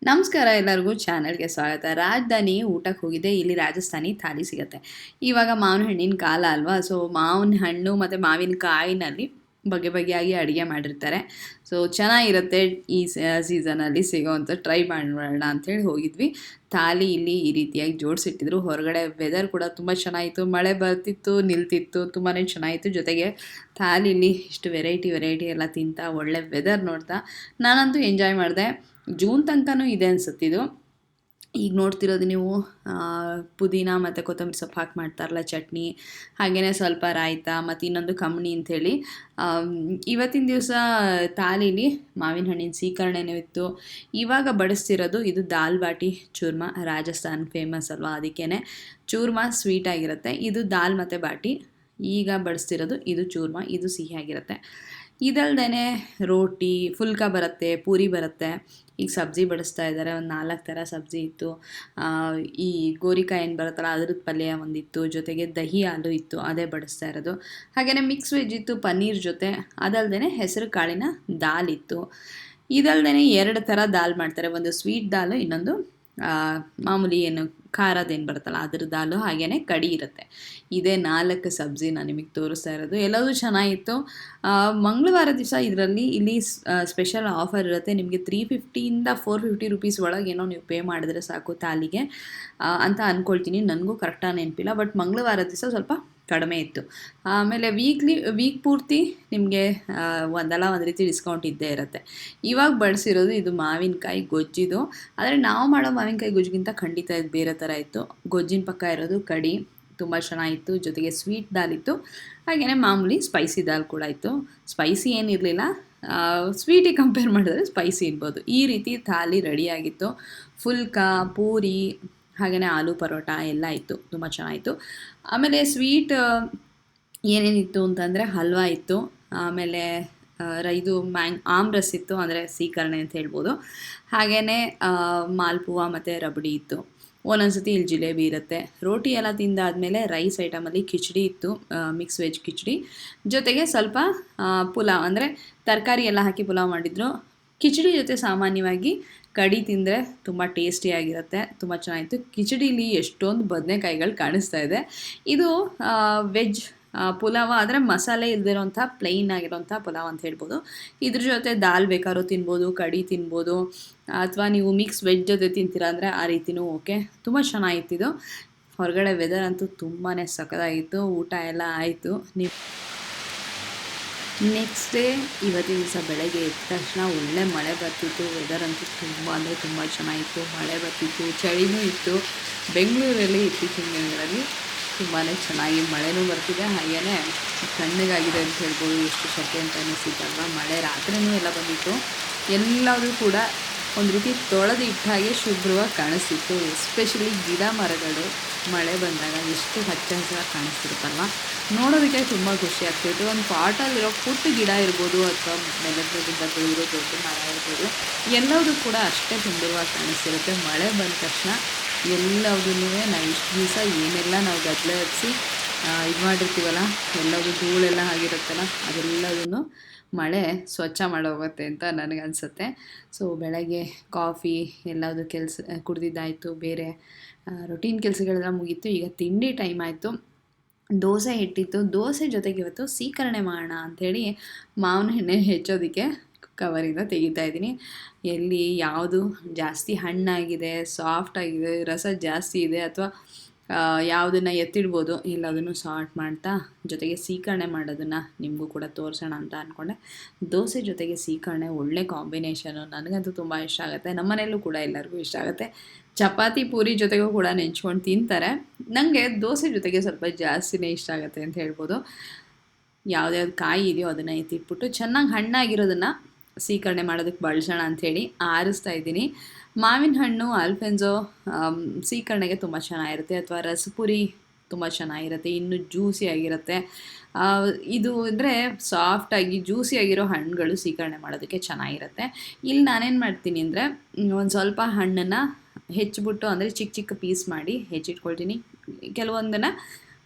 ನಮಸ್ಕಾರ ಎಲ್ಲರಿಗೂ ಚಾನಲ್ಗೆ ಸ್ವಾಗತ. ರಾಜಧಾನಿ ಊಟಕ್ಕೆ ಹೋಗಿದ್ದೆ. ಇಲ್ಲಿ ರಾಜಸ್ಥಾನಿ ಥಾಲಿ ಸಿಗುತ್ತೆ. ಇವಾಗ ಮಾವಿನ ಹಣ್ಣಿನ ಕಾಲ ಅಲ್ವಾ, ಸೊ ಮಾವಿನ ಹಣ್ಣು ಮತ್ತು ಮಾವಿನಕಾಯಿನಲ್ಲಿ ಬಗೆ ಬಗೆಯಾಗಿ ಅಡುಗೆ ಮಾಡಿರ್ತಾರೆ. ಸೊ ಚೆನ್ನಾಗಿರುತ್ತೆ. ಈ ಸೀಸನಲ್ಲಿ ಸಿಗೋವಂಥ ಟ್ರೈ ಮಾಡೋಣ ಅಂಥೇಳಿ ಹೋಗಿದ್ವಿ. ಥಾಲಿ ಇಲ್ಲಿ ಈ ರೀತಿಯಾಗಿ ಜೋಡಿಸಿಟ್ಟಿದ್ರು. ಹೊರಗಡೆ ವೆದರ್ ಕೂಡ ತುಂಬ ಚೆನ್ನಾಗಿತ್ತು. ಮಳೆ ಬರ್ತಿತ್ತು, ನಿಲ್ತಿತ್ತು, ತುಂಬಾ ಚೆನ್ನಾಗಿತ್ತು. ಜೊತೆಗೆ ಥಾಲಿಲಿ ಇಷ್ಟು ವೆರೈಟಿ ಎಲ್ಲ ತಿಂತಾ ಒಳ್ಳೆ ವೆದರ್ ನೋಡ್ತಾ ನಾನಂತೂ ಎಂಜಾಯ್ ಮಾಡಿದೆ. ಜೂನ್ ತನಕನೂ ಇದೆ ಅನ್ಸುತ್ತಿದ್ದು. ಈಗ ನೋಡ್ತಿರೋದು ನೀವು ಪುದೀನ ಮತ್ತು ಕೊತ್ತಂಬರಿ ಸೊಪ್ಪು ಹಾಕಿ ಮಾಡ್ತಾರಲ್ಲ ಚಟ್ನಿ, ಹಾಗೆಯೇ ಸ್ವಲ್ಪ ರಾಯ್ತ ಮತ್ತು ಇನ್ನೊಂದು ಕಮ್ನಿ ಅಂಥೇಳಿ. ಇವತ್ತಿನ ದಿವಸ ಥಾಲಿಲಿ ಮಾವಿನ ಹಣ್ಣಿನ ಸೀಕರಣೆನೂ ಇತ್ತು. ಇವಾಗ ಬಡಿಸ್ತಿರೋದು ಇದು ದಾಲ್ ಬಾಟಿ ಚೂರ್ಮಾ. ರಾಜಸ್ಥಾನ್ ಫೇಮಸ್ ಅಲ್ವಾ, ಅದಕ್ಕೇ ಚೂರ್ಮಾ ಸ್ವೀಟಾಗಿರುತ್ತೆ. ಇದು ದಾಲ್ ಮತ್ತು ಬಾಟಿ. ಈಗ ಬಡಿಸ್ತಿರೋದು ಇದು ಚೂರ್ಮಾ, ಇದು ಸಿಹಿಯಾಗಿರುತ್ತೆ. ಇದಲ್ದೇ ರೋಟಿ, ಫುಲ್ಕ ಬರುತ್ತೆ, ಪೂರಿ ಬರುತ್ತೆ. ಈಗ ಸಬ್ಜಿ ಬಡಿಸ್ತಾ ಇದ್ದಾರೆ. ಒಂದು 4 ಥರ ಸಬ್ಜಿ ಇತ್ತು. ಈ ಗೋರಿಕಾಯಿ ಏನು ಬರುತ್ತಲ್ಲ ಅದ್ರದ್ದು ಪಲ್ಯ ಒಂದಿತ್ತು. ಜೊತೆಗೆ ದಹಿ ಹಾಲು ಇತ್ತು, ಅದೇ ಬಡಿಸ್ತಾ ಇರೋದು. ಹಾಗೆಯೇ ಮಿಕ್ಸ್ ವೆಜ್ ಇತ್ತು ಪನ್ನೀರ್ ಜೊತೆ. ಅದಲ್ದೇ ಹೆಸರು ಕಾಳಿನ ದಾಲ್ ಇತ್ತು. ಇದಲ್ದೇ 2 ಥರ ದಾಲ್ ಮಾಡ್ತಾರೆ. ಒಂದು ಸ್ವೀಟ್ ದಾಲು, ಇನ್ನೊಂದು ಮಾಮೂಲಿ ಏನು ಖಾರದೇನು ಬರುತ್ತಲ್ಲ ಅದ್ರ ದಾಲು, ಹಾಗೆಯೇ ಕಡಿ ಇರುತ್ತೆ. ಇದೇ 4 ಸಬ್ಜಿ ನಾನು ನಿಮಗೆ ತೋರಿಸ್ತಾ ಇರೋದು. ಎಲ್ಲವೂ ಚೆನ್ನಾಗಿತ್ತು. ಮಂಗಳವಾರ ದಿವಸ ಇಲ್ಲಿ ಸ್ಪೆಷಲ್ ಆಫರ್ ಇರುತ್ತೆ. ನಿಮಗೆ 350 450 ರುಪೀಸ್ ಒಳಗೇನೋ ನೀವು ಪೇ ಮಾಡಿದ್ರೆ ಸಾಕು ಥಾಲಿಗೆ ಅಂತ ಅಂದ್ಕೊಳ್ತೀನಿ. ನನಗೂ ಕರೆಕ್ಟಾಗಿ ನೆನಪಿಲ್ಲ, ಬಟ್ ಮಂಗಳವಾರ ದಿವಸ ಸ್ವಲ್ಪ ಕಡಿಮೆ ಇತ್ತು. ಆಮೇಲೆ ವೀಕ್ ಪೂರ್ತಿ ನಿಮಗೆ ಒಂದು ರೀತಿ ಡಿಸ್ಕೌಂಟ್ ಇದ್ದೇ ಇರುತ್ತೆ. ಇವಾಗ ಬಳಸಿರೋದು ಇದು ಮಾವಿನಕಾಯಿ ಗೊಜ್ಜಿದು. ಆದರೆ ನಾವು ಮಾಡೋ ಮಾವಿನಕಾಯಿ ಗೊಜ್ಜಿಗಿಂತ ಖಂಡಿತ ಇದು ಬೇರೆ ಥರ ಇತ್ತು. ಗೊಜ್ಜಿನ ಪಕ್ಕ ಇರೋದು ಕಡಿ ತುಂಬ ಚೆನ್ನಾಗಿತ್ತು. ಜೊತೆಗೆ ಸ್ವೀಟ್ ದಾಲ್ ಇತ್ತು. ಹಾಗೆಯೇ ಮಾಮೂಲಿ ಸ್ಪೈಸಿ ದಾಲ್ ಕೂಡ ಇತ್ತು. ಸ್ಪೈಸಿ ಏನಿರಲಿಲ್ಲ, ಸ್ವೀಟಿಗೆ ಕಂಪೇರ್ ಮಾಡಿದ್ರೆ ಸ್ಪೈಸಿ ಇರ್ಬೋದು. ಈ ರೀತಿ ಥಾಲಿ ರೆಡಿಯಾಗಿತ್ತು. ಫುಲ್ಕಾ, ಪೂರಿ, ಹಾಗೆಯೇ ಆಲೂ ಪರೋಟ ಎಲ್ಲ ಇತ್ತು. ತುಂಬ ಚೆನ್ನಾಗಿತ್ತು. ಆಮೇಲೆ ಸ್ವೀಟ್ ಏನೇನಿತ್ತು ಅಂತಂದರೆ ಹಲ್ವಾ ಇತ್ತು. ಆಮೇಲೆ ಇದು ಆಮ್ರಸ್ ಇತ್ತು, ಅಂದರೆ ಸೀಕರಣೆ ಅಂತ ಹೇಳ್ಬೋದು. ಹಾಗೆಯೇ ಮಾಲ್ಪುವ ಮತ್ತು ರಬಡಿ ಇತ್ತು. ಒಂದೊಂದ್ಸತಿ ಇಲ್ಲಿ ಜಿಲೇಬಿ ಇರುತ್ತೆ. ರೋಟಿ ಎಲ್ಲ ತಿಂದಾದಮೇಲೆ ರೈಸ್ ಐಟಮಲ್ಲಿ ಕಿಚಡಿ ಇತ್ತು, ಮಿಕ್ಸ್ ವೆಜ್ ಕಿಚಡಿ. ಜೊತೆಗೆ ಸ್ವಲ್ಪ ಪುಲಾವ್, ಅಂದರೆ ತರಕಾರಿ ಎಲ್ಲ ಹಾಕಿ ಪುಲಾವ್ ಮಾಡಿದ್ರು. ಕಿಚಡಿ ಜೊತೆ ಸಾಮಾನ್ಯವಾಗಿ ಕಡಿ ತಿಂದರೆ ತುಂಬ ಟೇಸ್ಟಿಯಾಗಿರುತ್ತೆ, ತುಂಬ ಚೆನ್ನಾಗಿತ್ತು. ಕಿಚಡಿಲಿ ಎಷ್ಟೊಂದು ಬದನೆಕಾಯಿಗಳು ಕಾಣಿಸ್ತಾ ಇದೆ. ಇದು ವೆಜ್ ಪುಲಾವ, ಆದರೆ ಮಸಾಲೆ ಇಲ್ಲದಿರೋಂಥ ಪ್ಲೈನ್ ಆಗಿರೋಂಥ ಪುಲಾವ್ ಅಂತ ಹೇಳ್ಬೋದು. ಇದ್ರ ಜೊತೆ ದಾಲ್ ಬೇಕಾದ್ರೂ ತಿನ್ಬೋದು, ಕಡಿ ತಿನ್ಬೋದು, ಅಥವಾ ನೀವು ಮಿಕ್ಸ್ ವೆಜ್ ಜೊತೆ ತಿಂತೀರಾ ಅಂದರೆ ಆ ರೀತಿಯೂ ಓಕೆ. ತುಂಬ ಚೆನ್ನಾಗಿತ್ತಿದು. ಹೊರಗಡೆ ವೆದರ್ ಅಂತೂ ತುಂಬಾ ಸಖತ್ತಾಗಿತ್ತು. ಊಟ ಎಲ್ಲ ಆಯಿತು. ನೆಕ್ಸ್ಟ್ ಡೇ ಇವತ್ತಿನ ದಿವಸ ಬೆಳಗ್ಗೆ ಎದ್ದ ತಕ್ಷಣ ಒಳ್ಳೆ ಮಳೆ ಬರ್ತಿತ್ತು. ವೆದರ್ ಅಂತೂ ತುಂಬ ಅಂದರೆ ತುಂಬ ಚೆನ್ನಾಗಿತ್ತು. ಮಳೆ ಬರ್ತಿತ್ತು, ಚಳಿನೂ ಇತ್ತು. ಬೆಂಗಳೂರಲ್ಲಿ ಇತ್ತೀಚಿನ ದಿನಗಳಲ್ಲಿ ತುಂಬಾ ಚೆನ್ನಾಗಿ ಮಳೆನೂ ಬರ್ತಿದೆ. ಹಾಗೆಯೇ ತಣ್ಣಗಾಗಿದೆ ಅಂತ ಹೇಳ್ಬೋದು. ಎಷ್ಟು ಸೆಕೆ ಅಂತ ಅನ್ನಿಸ್ತಿತ್ತಲ್ವ. ಮಳೆ ರಾತ್ರಿನೂ ಎಲ್ಲ ಬಂದಿತ್ತು. ಎಲ್ಲವೂ ಕೂಡ ಒಂದು ರೀತಿ ತೊಳೆದು ಇಟ್ಟ ಹಾಗೆ ಶುಭ್ರವಾಗಿ ಕಾಣಿಸ್ತಿತ್ತು. ಎಸ್ಪೆಷಲಿ ಗಿಡ ಮರಗಳು ಮಳೆ ಬಂದಾಗ ಎಷ್ಟು ಹಚ್ಚ ಹಸಿರಾಗಿ ಕಾಣಿಸ್ತಿರುತ್ತಲ್ವ, ನೋಡೋದಕ್ಕೆ ತುಂಬ ಖುಷಿ ಆಗ್ತಿತ್ತು. ಒಂದು ಪಾಟಲ್ಲಿರೋ ಪುಟ್ಟ ಗಿಡ ಇರ್ಬೋದು, ಅಥವಾ ನೆಲದಿಂದ ಬೆಳೆದಿರೋ ದೊಡ್ಡ ಮರ ಇರ್ಬೋದು, ಎಲ್ಲವೂ ಕೂಡ ಅಷ್ಟೇ ಸುಂದರವಾಗಿ ಕಾಣಿಸ್ತಿರುತ್ತೆ. ಮಳೆ ಬಂದ ತಕ್ಷಣ ಎಲ್ಲವನ್ನೂ ನಾವು ಇಷ್ಟು ದಿವಸ ಏನೆಲ್ಲ ನಾವು ಗದ್ದಲ ಹರಿಸಿ ಇದು ಮಾಡಿರ್ತೀವಲ್ಲ, ಎಲ್ಲವೂ ಧೂಳೆಲ್ಲ ಆಗಿರುತ್ತಲ್ಲ, ಅದೆಲ್ಲದನ್ನು ಮಳೆ ಸ್ವಚ್ಛ ಮಾಡೋಗುತ್ತೆ ಅಂತ ನನಗನ್ಸುತ್ತೆ. ಸೊ ಬೆಳಗ್ಗೆ ಕಾಫಿ ಎಲ್ಲದು ಕುಡ್ದಿದ್ದಾಯಿತು. ಬೇರೆ ರೊಟೀನ್ ಕೆಲಸಗಳೆಲ್ಲ ಮುಗೀತು. ಈಗ ತಿಂಡಿ ಟೈಮ್ ಆಯಿತು. ದೋಸೆ ಹಿಟ್ಟಿತ್ತು. ದೋಸೆ ಜೊತೆಗೆ ಇವತ್ತು ಸೀಕರಣೆ ಮಾಡೋಣ ಅಂಥೇಳಿ ಮಾವಿನ ಎಣ್ಣೆ ಹೆಚ್ಚೋದಕ್ಕೆ ಕವರಿಂದ ತೆಗಿತಾ ಇದ್ದೀನಿ. ಎಲ್ಲಿ ಯಾವುದು ಜಾಸ್ತಿ ಹಣ್ಣಾಗಿದೆ, ಸಾಫ್ಟಾಗಿದೆ, ರಸ ಜಾಸ್ತಿ ಇದೆ, ಅಥವಾ ಯಾವುದನ್ನು ಎತ್ತಿಡ್ಬೋದು, ಎಲ್ಲದನ್ನು ಸಾರ್ಟ್ ಮಾಡ್ತಾ ಜೊತೆಗೆ ಸೀಕರಣೆ ಮಾಡೋದನ್ನು ನಿಮಗೂ ಕೂಡ ತೋರಿಸೋಣ ಅಂತ ಅಂದ್ಕೊಂಡೆ. ದೋಸೆ ಜೊತೆಗೆ ಸೀಕರಣೆ ಒಳ್ಳೆ ಕಾಂಬಿನೇಷನು. ನನಗಂತೂ ತುಂಬ ಇಷ್ಟ ಆಗುತ್ತೆ. ನಮ್ಮನೆಯಲ್ಲೂ ಕೂಡ ಎಲ್ಲರಿಗೂ ಇಷ್ಟ ಆಗುತ್ತೆ. ಚಪಾತಿ ಪೂರಿ ಜೊತೆಗೂ ಕೂಡ ನೆಂಚ್ಕೊಂಡು ತಿಂತಾರೆ. ನನಗೆ ದೋಸೆ ಜೊತೆಗೆ ಸ್ವಲ್ಪ ಜಾಸ್ತಿನೇ ಇಷ್ಟ ಆಗುತ್ತೆ ಅಂತ ಹೇಳ್ಬೋದು. ಯಾವುದ್ಯಾವ್ದು ಕಾಯಿ ಇದೆಯೋ ಅದನ್ನು ಎತ್ತಿಟ್ಬಿಟ್ಟು ಚೆನ್ನಾಗಿ ಹಣ್ಣಾಗಿರೋದನ್ನು ಸೀಕರಣೆ ಮಾಡೋದಕ್ಕೆ ಬಳಸೋಣ ಅಂಥೇಳಿ ಆರಿಸ್ತಾ ಇದ್ದೀನಿ. ಮಾವಿನ ಹಣ್ಣು ಆಲ್ಫೆನ್ಸೋ ಸೀಕರಣೆಗೆ ತುಂಬ ಚೆನ್ನಾಗಿರುತ್ತೆ, ಅಥವಾ ರಸಪುರಿ ತುಂಬ ಚೆನ್ನಾಗಿರುತ್ತೆ, ಇನ್ನೂ ಜ್ಯೂಸಿಯಾಗಿರುತ್ತೆ. ಇದು ಅಂದರೆ ಸಾಫ್ಟಾಗಿ ಜ್ಯೂಸಿಯಾಗಿರೋ ಹಣ್ಣುಗಳು ಸೀಕರಣೆ ಮಾಡೋದಕ್ಕೆ ಚೆನ್ನಾಗಿರುತ್ತೆ. ಇಲ್ಲಿ ನಾನೇನು ಮಾಡ್ತೀನಿ ಅಂದರೆ, ಒಂದು ಸ್ವಲ್ಪ ಹಣ್ಣನ್ನು ಹೆಚ್ಚಿಬಿಟ್ಟು, ಅಂದರೆ ಚಿಕ್ಕ ಚಿಕ್ಕ ಪೀಸ್ ಮಾಡಿ ಹೆಚ್ಚಿಟ್ಕೊಳ್ತೀನಿ. ಕೆಲವೊಂದನ್ನು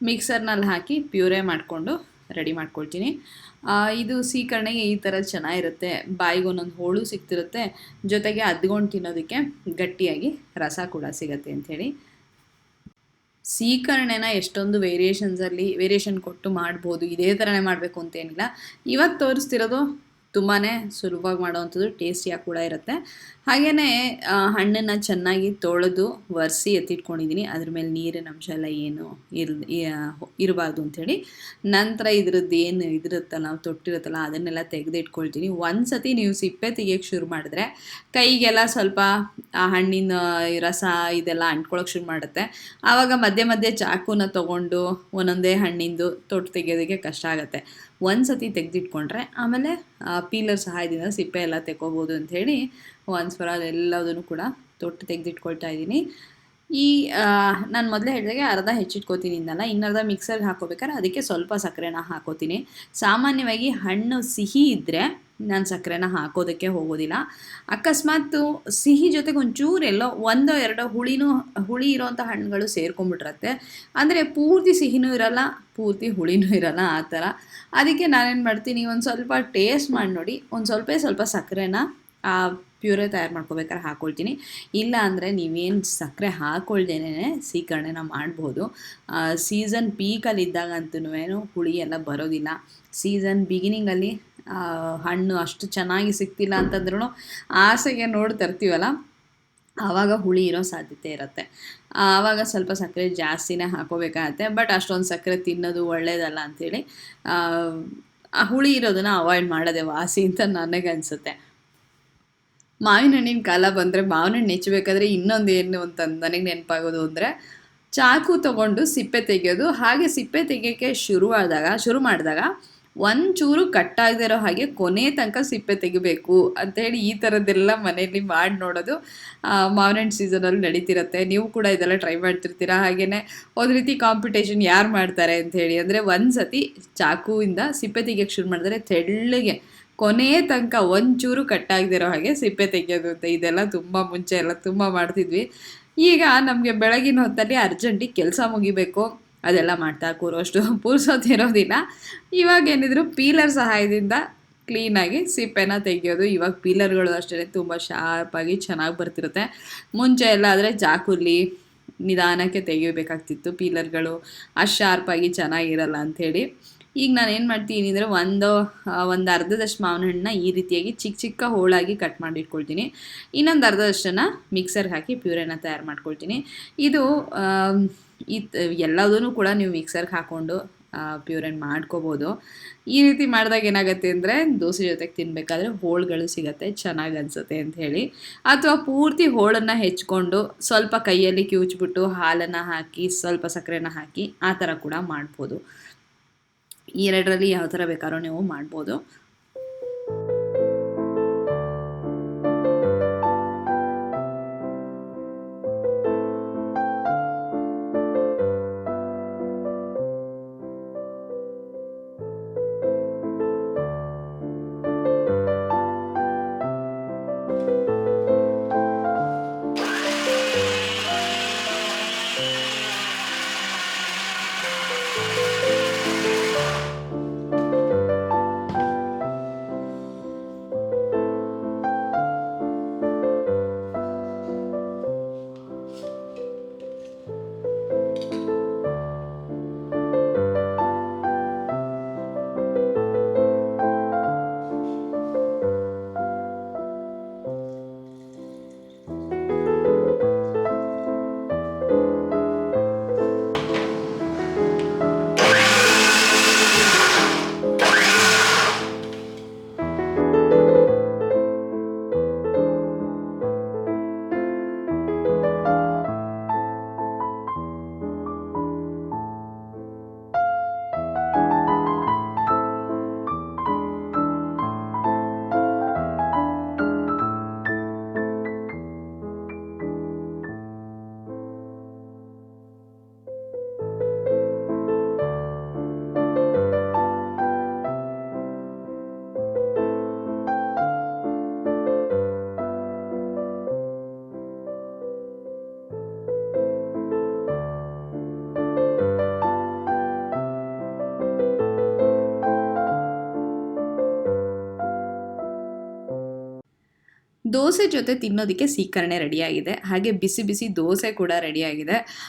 ಮಿಕ್ಸರ್ನಲ್ಲಿ ಹಾಕಿ ಪ್ಯೂರೇ ಮಾಡಿಕೊಂಡು ರೆಡಿ ಮಾಡ್ಕೊಳ್ತೀನಿ. ಇದು ಸೀಕರಣೆಗೆ ಈ ಥರ ಚೆನ್ನಾಗಿರುತ್ತೆ, ಬಾಯಿಗೆ ಒಂದೊಂದು ಹೋಳು ಸಿಗ್ತಿರುತ್ತೆ, ಜೊತೆಗೆ ಅದ್ಕೊಂಡು ತಿನ್ನೋದಕ್ಕೆ ಗಟ್ಟಿಯಾಗಿ ರಸ ಕೂಡ ಸಿಗುತ್ತೆ ಅಂಥೇಳಿ. ಸೀಕರಣೆನ ಎಷ್ಟೊಂದು ವೇರಿಯೇಷನ್ ಕೊಟ್ಟು ಮಾಡ್ಬೋದು, ಇದೇ ಥರನೇ ಮಾಡಬೇಕು ಅಂತೇನಿಲ್ಲ. ಇವತ್ತು ತೋರಿಸ್ತಿರೋದು ತುಂಬಾ ಸುಲಭವಾಗಿ ಮಾಡೋವಂಥದ್ದು, ಟೇಸ್ಟಿಯಾಗಿ ಕೂಡ ಇರುತ್ತೆ. ಹಾಗೆಯೇ ಹಣ್ಣನ್ನು ಚೆನ್ನಾಗಿ ತೊಳೆದು ಒರೆಸಿ ಎತ್ತಿಟ್ಕೊಂಡಿದ್ದೀನಿ. ಅದ್ರ ಮೇಲೆ ನೀರಿನ ಅಂಶ ಎಲ್ಲ ಏನು ಇರಬಾರ್ದು ಅಂಥೇಳಿ. ನಂತರ ಇದ್ರದ್ದು ಏನು ಇದಿರುತ್ತಲ್ಲ, ತೊಟ್ಟಿರುತ್ತಲ್ಲ ಅದನ್ನೆಲ್ಲ ತೆಗೆದಿಟ್ಕೊಳ್ತೀನಿ. ಒಂದು ಸತಿ ನೀವು ಸಿಪ್ಪೆ ತೆಗಿಯೋಕ್ಕೆ ಶುರು ಮಾಡಿದ್ರೆ ಕೈಗೆಲ್ಲ ಸ್ವಲ್ಪ ಆ ಹಣ್ಣಿನ ರಸ ಇದೆಲ್ಲ ಅಂಟ್ಕೊಳ್ಳೋಕೆ ಶುರು ಮಾಡುತ್ತೆ. ಆವಾಗ ಮಧ್ಯೆ ಮಧ್ಯೆ ಚಾಕುನ ತೊಗೊಂಡು ಒಂದೊಂದೇ ಹಣ್ಣಿಂದು ತೊಟ್ಟು ತೆಗೆಯೋದಕ್ಕೆ ಕಷ್ಟ ಆಗುತ್ತೆ. ಒಂದು ಸತಿ ತೆಗೆದಿಟ್ಕೊಂಡ್ರೆ ಆಮೇಲೆ ಪೀಲರ್ ಸಹಾಯದಿಂದ ಸಿಪ್ಪೆ ಎಲ್ಲ ತೆಕ್ಕೋಬೋದು ಅಂಥೇಳಿ ಒನ್ಸ್ ಫಾರ್ ಆಲ್ ಎಲ್ಲದನ್ನು ಕೂಡ ತೊಟ್ಟು ತೆಗೆದಿಟ್ಕೊಳ್ತಾ ಇದ್ದೀನಿ. ನಾನು ಮೊದಲೇ ಹೇಳಿದಾಗೆ ಅರ್ಧ ಹೆಚ್ಚಿಟ್ಕೋತೀನಿ ಇನ್ನಲ್ಲ, ಇನ್ನರ್ಧ ಮಿಕ್ಸರ್ಗೆ ಹಾಕೋಬೇಕಾದ್ರೆ ಅದಕ್ಕೆ ಸ್ವಲ್ಪ ಸಕ್ಕರೆನ ಹಾಕೋತೀನಿ. ಸಾಮಾನ್ಯವಾಗಿ ಹಣ್ಣು ಸಿಹಿ ಇದ್ದರೆ ನಾನು ಸಕ್ಕರೆನ ಹಾಕೋದಕ್ಕೆ ಹೋಗೋದಿಲ್ಲ. ಅಕಸ್ಮಾತ್ ಸಿಹಿ ಜೊತೆಗೆ ಒಂಚೂರು ಎಲ್ಲೋ ಒಂದೋ ಎರಡೋ ಹುಳಿ ಇರೋವಂಥ ಹಣ್ಣುಗಳು ಸೇರ್ಕೊಂಡ್ಬಿಟ್ಟಿರತ್ತೆ. ಅಂದರೆ ಪೂರ್ತಿ ಸಿಹಿನೂ ಇರಲ್ಲ, ಪೂರ್ತಿ ಹುಳಿನೂ ಇರಲ್ಲ, ಆ ಥರ. ಅದಕ್ಕೆ ನಾನೇನು ಮಾಡ್ತೀನಿ, ಒಂದು ಸ್ವಲ್ಪ ಟೇಸ್ಟ್ ಮಾಡಿ ನೋಡಿ, ಒಂದು ಸ್ವಲ್ಪ ಸಕ್ಕರೆನ ಪ್ಯೂರೇ ತಯಾರು ಮಾಡ್ಕೋಬೇಕಾದ್ರೆ ಹಾಕ್ಕೊಳ್ತೀನಿ. ಇಲ್ಲ ಅಂದರೆ ನೀವೇನು ಸಕ್ಕರೆ ಹಾಕ್ಕೊಳ್ದೇನೆ ಸೀಕರಣೆನ ಮಾಡ್ಬೋದು. ಸೀಸನ್ ಪೀಕಲ್ಲಿದ್ದಾಗಂತೂ ಹುಳಿ ಎಲ್ಲ ಬರೋದಿಲ್ಲ. ಸೀಸನ್ ಬಿಗಿನಿಂಗಲ್ಲಿ ಹಣ್ಣು ಅಷ್ಟು ಚೆನ್ನಾಗಿ ಸಿಗ್ತಿಲ್ಲ ಅಂತಂದ್ರೂ ಆಸೆಗೆ ನೋಡಿ ತರ್ತೀವಲ್ಲ, ಆವಾಗ ಹುಳಿ ಇರೋ ಸಾಧ್ಯತೆ ಇರುತ್ತೆ. ಆವಾಗ ಸ್ವಲ್ಪ ಸಕ್ಕರೆ ಜಾಸ್ತಿನೇ ಹಾಕೋಬೇಕಾಗತ್ತೆ. ಬಟ್ ಅಷ್ಟೊಂದು ಸಕ್ಕರೆ ತಿನ್ನೋದು ಒಳ್ಳೆಯದಲ್ಲ ಅಂಥೇಳಿ ಹುಳಿ ಇರೋದನ್ನು ಅವಾಯ್ಡ್ ಮಾಡೋದೇ ವಾಸಿ ಅಂತ ನನಗನ್ಸುತ್ತೆ. ಮಾವಿನ ಹಣ್ಣಿನ ಕಾಲ ಬಂದರೆ ಮಾವಿನ ಹಣ್ಣು ಹೆಚ್ಚಬೇಕಾದ್ರೆ ಇನ್ನೊಂದು ಏನು ಅಂತ ನನಗೆ ನೆನಪಾಗೋದು ಅಂದರೆ, ಚಾಕು ತೊಗೊಂಡು ಸಿಪ್ಪೆ ತೆಗೆಯೋದು. ಹಾಗೆ ಸಿಪ್ಪೆ ತೆಗಿಯೋಕ್ಕೆ ಶುರು ಮಾಡಿದಾಗ ಒಂಚೂರು ಕಟ್ಟಾಗದಿರೋ ಹಾಗೆ ಕೊನೆ ತನಕ ಸಿಪ್ಪೆ ತೆಗಿಬೇಕು ಅಂಥೇಳಿ ಈ ಥರದ್ದೆಲ್ಲ ಮನೆಯಲ್ಲಿ ಮಾಡಿ ನೋಡೋದು ಮಾವಿನ ಹಣ್ಣು ಸೀಸನಲ್ಲಿ ನಡೀತಿರುತ್ತೆ. ನೀವು ಕೂಡ ಇದೆಲ್ಲ ಟ್ರೈ ಮಾಡ್ತಿರ್ತೀರ. ಹಾಗೆಯೇ ಒಂದು ರೀತಿ ಕಾಂಪಿಟೇಷನ್ ಯಾರು ಮಾಡ್ತಾರೆ ಅಂಥೇಳಿ. ಅಂದರೆ ಒಂದು ಸತಿ ಚಾಕುವಿಂದ ಸಿಪ್ಪೆ ತೆಗಿಯೋಕ್ಕೆ ಶುರು ಮಾಡಿದ್ರೆ ತೆಳ್ಳಗೆ ಕೊನೆ ತನಕ ಒಂಚೂರು ಕಟ್ಟಾಗದಿರೋ ಹಾಗೆ ಸಿಪ್ಪೆ ತೆಗೆಯೋದು ಅಂತ, ಇದೆಲ್ಲ ಮುಂಚೆ ಎಲ್ಲ ತುಂಬ ಮಾಡ್ತಿದ್ವಿ. ಈಗ ನಮಗೆ ಬೆಳಗಿನ ಹೊತ್ತಲ್ಲಿ ಅರ್ಜೆಂಟಿಗೆ ಕೆಲಸ ಮುಗಿಬೇಕು, ಅದೆಲ್ಲ ಮಾಡ್ತಾ ಕೂರೋಷ್ಟು ಪುರ್ಸೊತ್ತಿರೋದಿಲ್ಲ. ಇವಾಗ ಏನಿದ್ರು ಪೀಲರ್ ಸಹಾಯದಿಂದ ಕ್ಲೀನಾಗಿ ಸಿಪ್ಪೆನ ತೆಗೆಯೋದು. ಇವಾಗ ಪೀಲರ್ಗಳು ಅಷ್ಟೇ ತುಂಬ ಶಾರ್ಪಾಗಿ ಚೆನ್ನಾಗಿ ಬರ್ತಿರುತ್ತೆ. ಮುಂಚೆ ಎಲ್ಲ ಆದರೆ ಚಾಕುಲಿ ನಿಧಾನಕ್ಕೆ ತೆಗಿಬೇಕಾಗ್ತಿತ್ತು, ಪೀಲರ್ಗಳು ಅಷ್ಟು ಶಾರ್ಪಾಗಿ ಚೆನ್ನಾಗಿರಲ್ಲ ಅಂಥೇಳಿ. ಈಗ ನಾನು ಏನು ಮಾಡ್ತೀನಿ ಅಂದರೆ ಒಂದು ಅರ್ಧದಷ್ಟು ಮಾವಿನ ಹಣ್ಣನ್ನ ಈ ರೀತಿಯಾಗಿ ಚಿಕ್ಕ ಹೋಳಾಗಿ ಕಟ್ ಮಾಡಿ ಇಟ್ಕೊಳ್ತೀನಿ. ಇನ್ನೊಂದು ಅರ್ಧದಷ್ಟನ್ನು ಮಿಕ್ಸರ್ಗೆ ಹಾಕಿ ಪ್ಯೂರೇನ ತಯಾರು ಮಾಡ್ಕೊಳ್ತೀನಿ. ಇದು ಎಲ್ಲದೂ ಕೂಡ ನೀವು ಮಿಕ್ಸರ್ಗೆ ಹಾಕ್ಕೊಂಡು ಪ್ಯೂರೇನ್ ಮಾಡ್ಕೋಬೋದು. ಈ ರೀತಿ ಮಾಡಿದಾಗ ಏನಾಗುತ್ತೆ ಅಂದರೆ ದೋಸೆ ಜೊತೆಗೆ ತಿನ್ನಬೇಕಾದ್ರೆ ಹೋಳುಗಳು ಸಿಗುತ್ತೆ, ಚೆನ್ನಾಗಿ ಅನಿಸುತ್ತೆ ಅಂಥೇಳಿ. ಅಥವಾ ಪೂರ್ತಿ ಹೋಳನ್ನು ಹೆಚ್ಕೊಂಡು ಸ್ವಲ್ಪ ಕೈಯಲ್ಲಿ ಕಿವುಚ್ಬಿಟ್ಟು ಹಾಲನ್ನು ಹಾಕಿ ಸ್ವಲ್ಪ ಸಕ್ಕರೆನ ಹಾಕಿ ಆ ಥರ ಕೂಡ ಮಾಡ್ಬೋದು. ಈ ಎರಡರಲ್ಲಿ ಯಾವ ಥರ ಬೇಕಾದ್ರೂ ನೀವು ಮಾಡ್ಬೋದು. ದೋಸೆ ಜೊತೆ ತಿನ್ನೋದಕ್ಕೆ ಸೀಕರಣೆ ರೆಡಿಯಾಗಿದೆ. ಹಾಗೆ ಬಿಸಿ ಬಿಸಿ ದೋಸೆ ಕೂಡ ರೆಡಿಯಾಗಿದೆ.